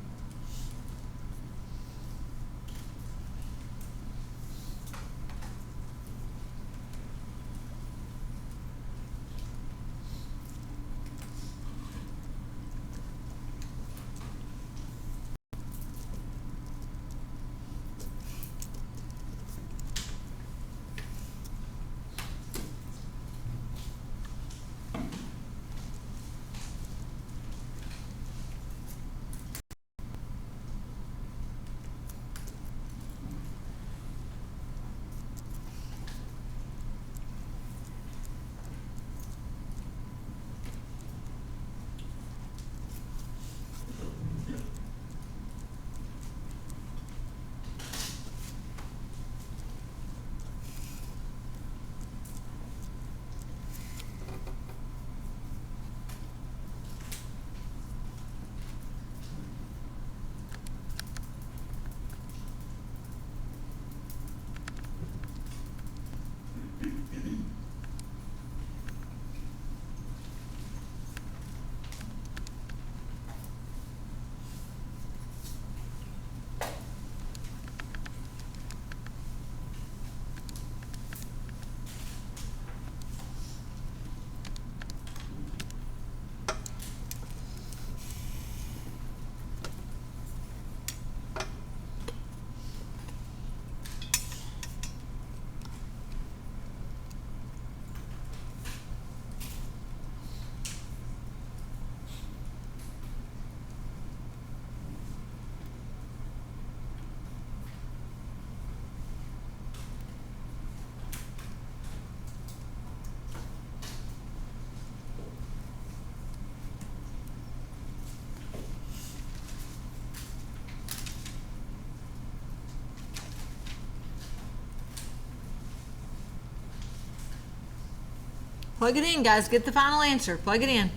Plug it in, guys. Get the final answer. Plug it in.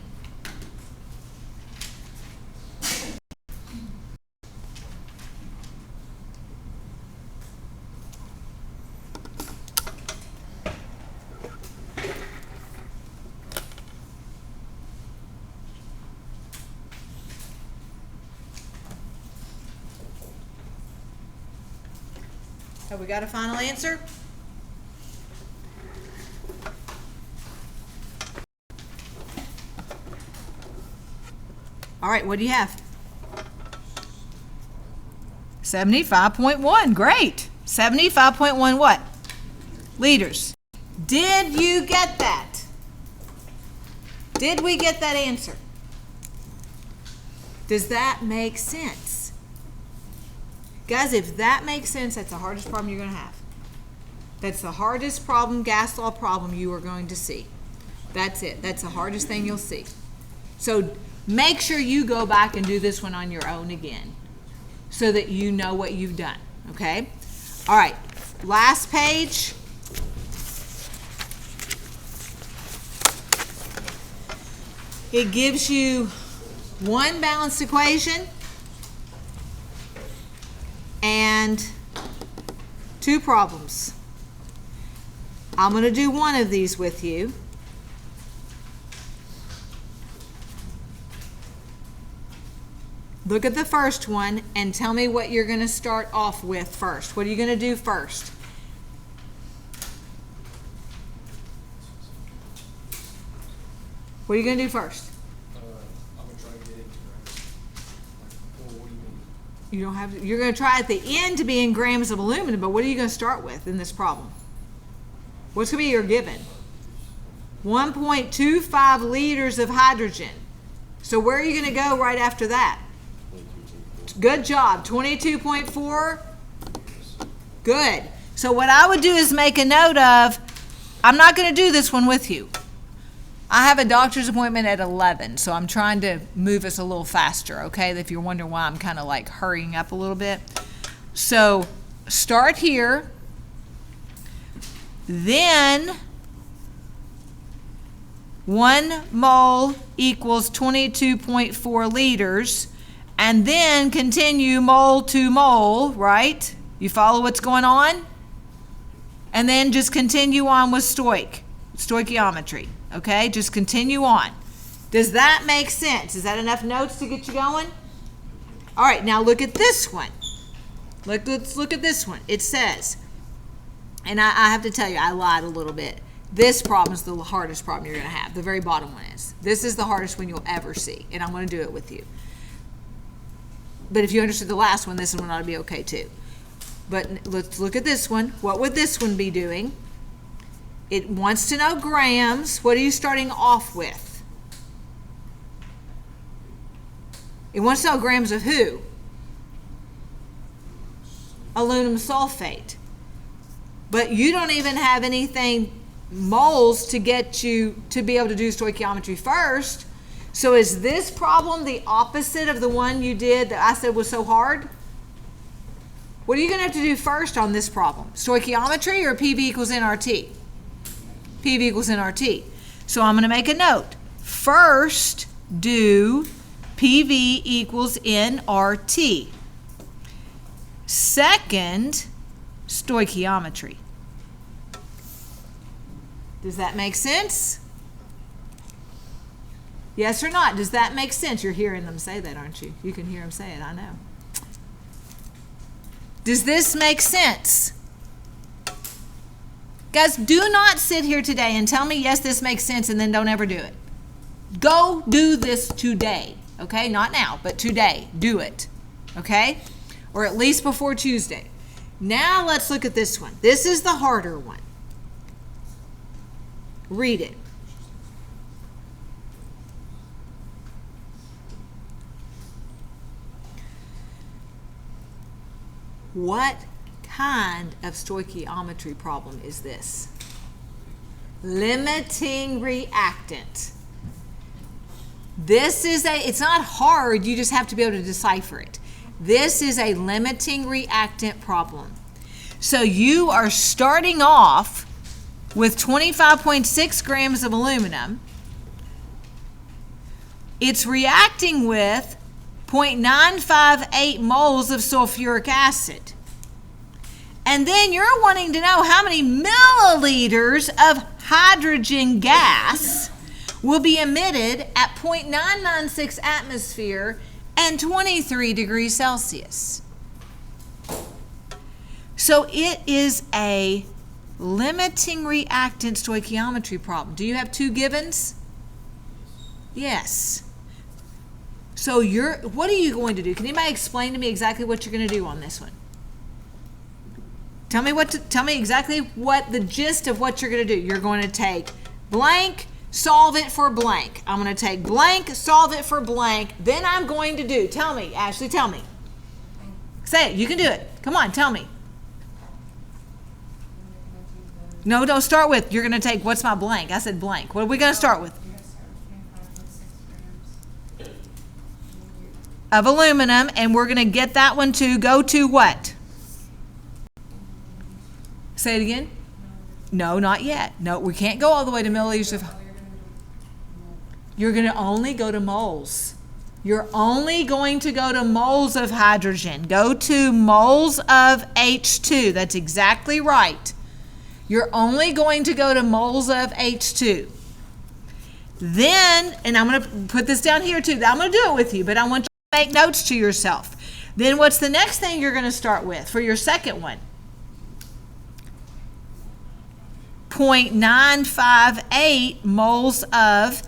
Have we got a final answer? All right, what do you have? 75.1, great. 75.1 what? Liters. Did you get that? Did we get that answer? Does that make sense? Guys, if that makes sense, that's the hardest problem you're going to have. That's the hardest problem, gas law problem you are going to see. That's it. That's the hardest thing you'll see. So make sure you go back and do this one on your own again so that you know what you've done, okay? All right, last page. It gives you one balanced equation and two problems. I'm going to do one of these with you. Look at the first one and tell me what you're going to start off with first. What are you going to do first? What are you going to do first? I'm going to try and get into grams. What do you mean? You don't have to, you're going to try at the end to be in grams of aluminum, but what are you going to start with in this problem? What's going to be your given? 1.25 liters of hydrogen. So where are you going to go right after that? Good job. 22.4. Good. So what I would do is make a note of, I'm not going to do this one with you. I have a doctor's appointment at 11, so I'm trying to move us a little faster, okay? If you're wondering why I'm kind of like hurrying up a little bit. So start here. Then 1 mole equals 22.4 liters. And then continue mole to mole, right? You follow what's going on? And then just continue on with stoichiometry, okay? Just continue on. Does that make sense? Is that enough notes to get you going? All right, now look at this one. Let's look at this one. It says, and I have to tell you, I lied a little bit. This problem is the hardest problem you're going to have. The very bottom one is. This is the hardest one you'll ever see, and I'm going to do it with you. But if you understood the last one, this one ought to be okay too. But let's look at this one. What would this one be doing? It wants to know grams. What are you starting off with? It wants to know grams of who? Aluminum sulfate. But you don't even have anything moles to get you to be able to do stoichiometry first. So is this problem the opposite of the one you did that I said was so hard? What are you going to have to do first on this problem? Stoichiometry or PV equals nRT? PV equals nRT. So I'm going to make a note. First, do PV equals nRT. Second, stoichiometry. Does that make sense? Yes or not? Does that make sense? You're hearing them say that, aren't you? You can hear them say it, I know. Does this make sense? Guys, do not sit here today and tell me, yes, this makes sense, and then don't ever do it. Go do this today, okay? Not now, but today. Do it, okay? Or at least before Tuesday. Now let's look at this one. This is the harder one. Read it. What kind of stoichiometry problem is this? Limiting reactant. This is it's not hard, you just have to be able to decipher it. This is a limiting reactant problem. So you are starting off with 25.6 grams of aluminum. It's reacting with 0.958 moles of sulfuric acid. And then you're wanting to know how many milliliters of hydrogen gas will be emitted at 0.996 atmosphere and 23 degrees Celsius. So it is a limiting reactant stoichiometry problem. Do you have two givens? Yes. So what are you going to do? Can anybody explain to me exactly what you're going to do on this one? Tell me exactly what the gist of what you're going to do. You're going to take blank, solve it for blank. I'm going to take blank, solve it for blank. Then I'm going to do, tell me, Ashley, tell me. Say it, you can do it. Come on, tell me. No, don't start with, you're going to take, what's my blank? I said blank. What are we going to start with? Of aluminum, and we're going to get that one to go to what? Say it again. No, not yet. No, we can't go all the way to milliliters of. You're going to only go to moles. You're only going to go to moles of hydrogen. Go to moles of H2. That's exactly right. You're only going to go to moles of H2. Then, and I'm going to put this down here too. I'm going to do it with you, but I want you to make notes to yourself. Then what's the next thing you're going to start with for your second one? 0.958 moles of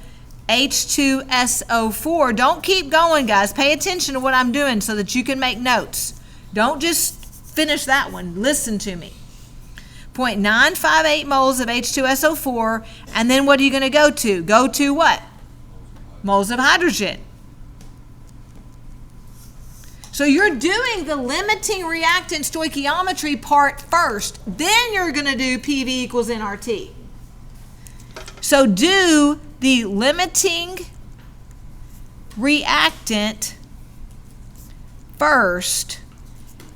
H2SO4. Don't keep going, guys. Pay attention to what I'm doing so that you can make notes. Don't just finish that one. Listen to me. 0.958 moles of H2SO4, and then what are you going to go to? Go to what? Moles of hydrogen. So you're doing the limiting reactant stoichiometry part first. Then you're going to do PV equals nRT. So do the limiting reactant first,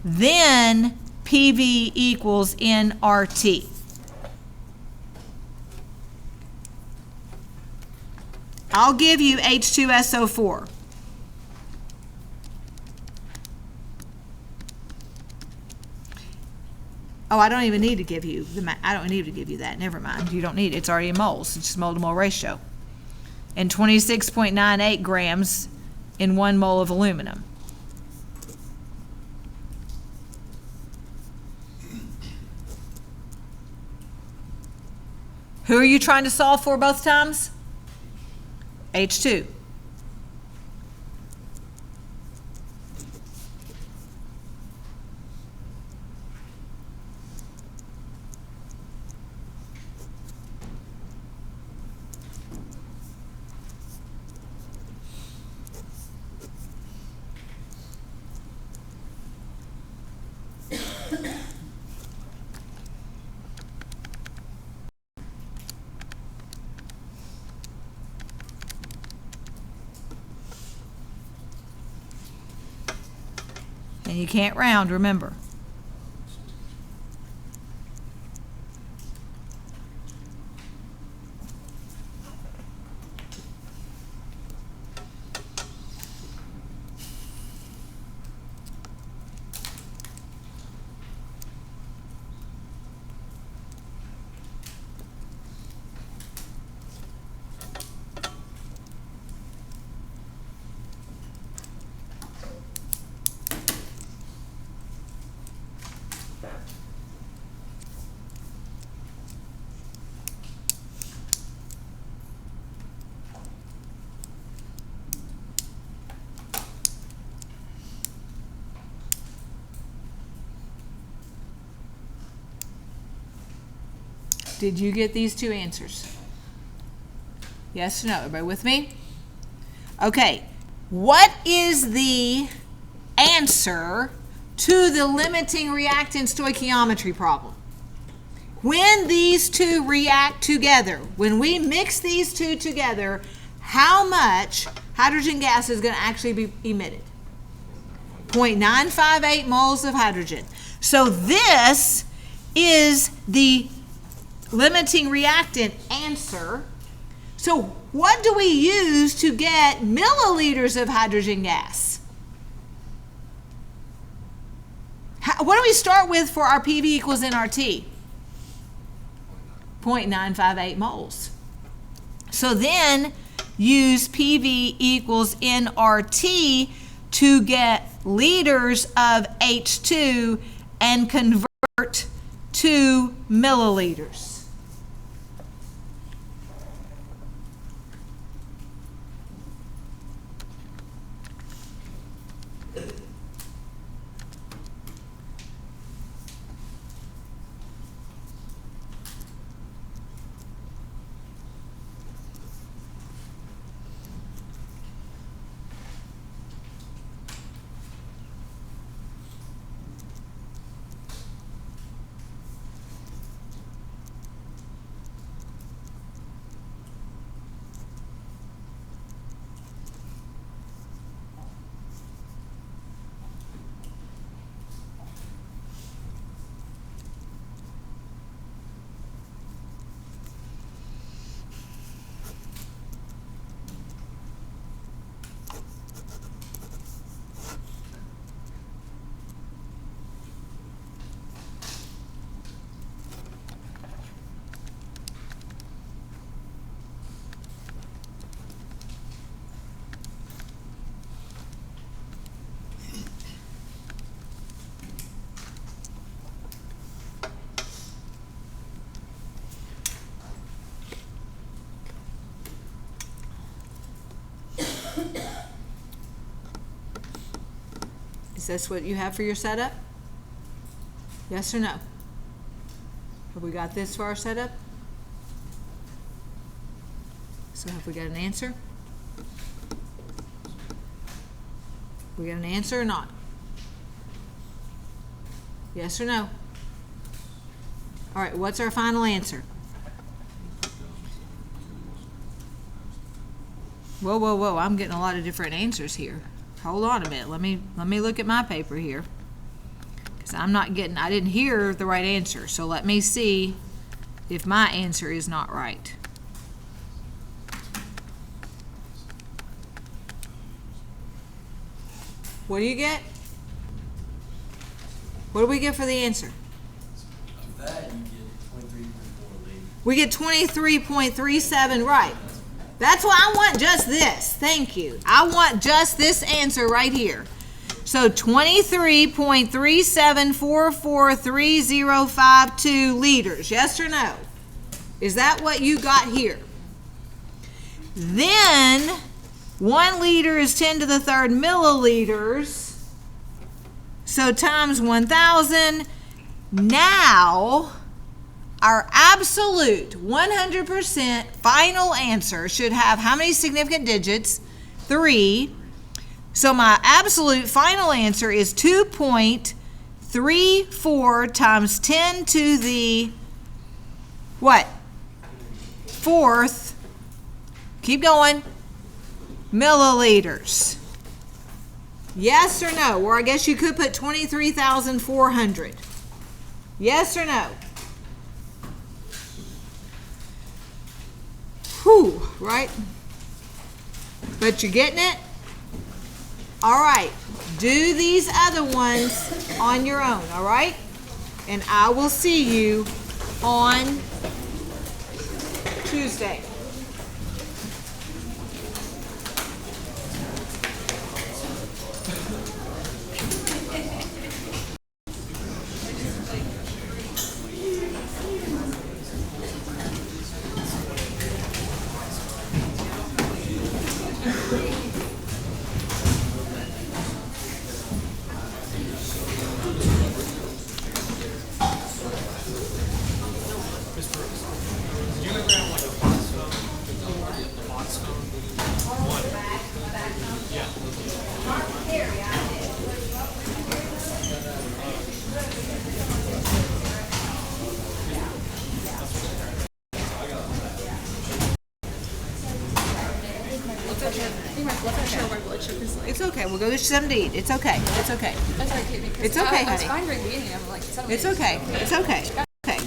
then PV equals nRT. I'll give you H2SO4. Oh, I don't even need to give you I don't need to give you that. Never mind. You don't need it. It's already in moles. It's just mole to mole ratio. And 26.98 grams in 1 mole of aluminum. Who are you trying to solve for both times? H2. And you can't round, remember. Did you get these two answers? Yes or no? Everybody with me? Okay. What is the answer to the limiting reactant stoichiometry problem? When these two react together, when we mix these two together, how much hydrogen gas is going to actually be emitted? 0.958 moles of hydrogen. So this is the limiting reactant answer. So what do we use to get milliliters of hydrogen gas? What do we start with for our PV equals nRT? 0.958 moles. So then use PV equals nRT to get liters of H2 and convert to milliliters? Is this what you have for your setup? Yes or no? Have we got this for our setup? So have we got an answer? We got an answer or not? Yes or no? All right, what's our final answer? Whoa, whoa, whoa, I'm getting a lot of different answers here. Hold on a minute. Let me look at my paper here. Because I didn't hear the right answer. So let me see if my answer is not right. What do you get? What do we get for the answer? Of that, you get 23.4 liters. We get 23.37 right. That's why I want just this. Thank you. I want just this answer right here. So 23.37443052 liters. Yes or no? Is that what you got here? Then 1 liter is 10 to the third milliliters. So times 1,000. Now our absolute 100% final answer should have how many significant digits? 3. So my absolute final answer is 2.34 times 10 to the what? 4th. Keep going. Milliliters. Yes or no? Or I guess you could put 23,400. Yes or no? Whew, right? But you're getting it? All right. Do these other ones on your own, all right? And I will see you on Tuesday. It's okay. We'll go get you something to eat. It's okay. It's okay. That's okay because It's okay, I was honey. fine during the beginning. I'm like, It's okay. It's okay. Okay.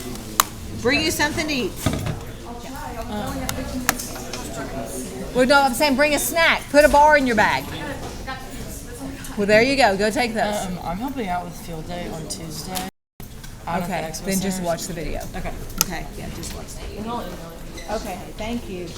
Bring you something to eat. Well, no, I'm saying bring a snack. Put a bar in your bag. Well, there you go. Go take those. I'm helping out with field day on Tuesday. out at the Okay. Expo Then just Center. watch the video. Okay. Okay. Yeah, just watch the video. And I'll email it. Okay. Thank you.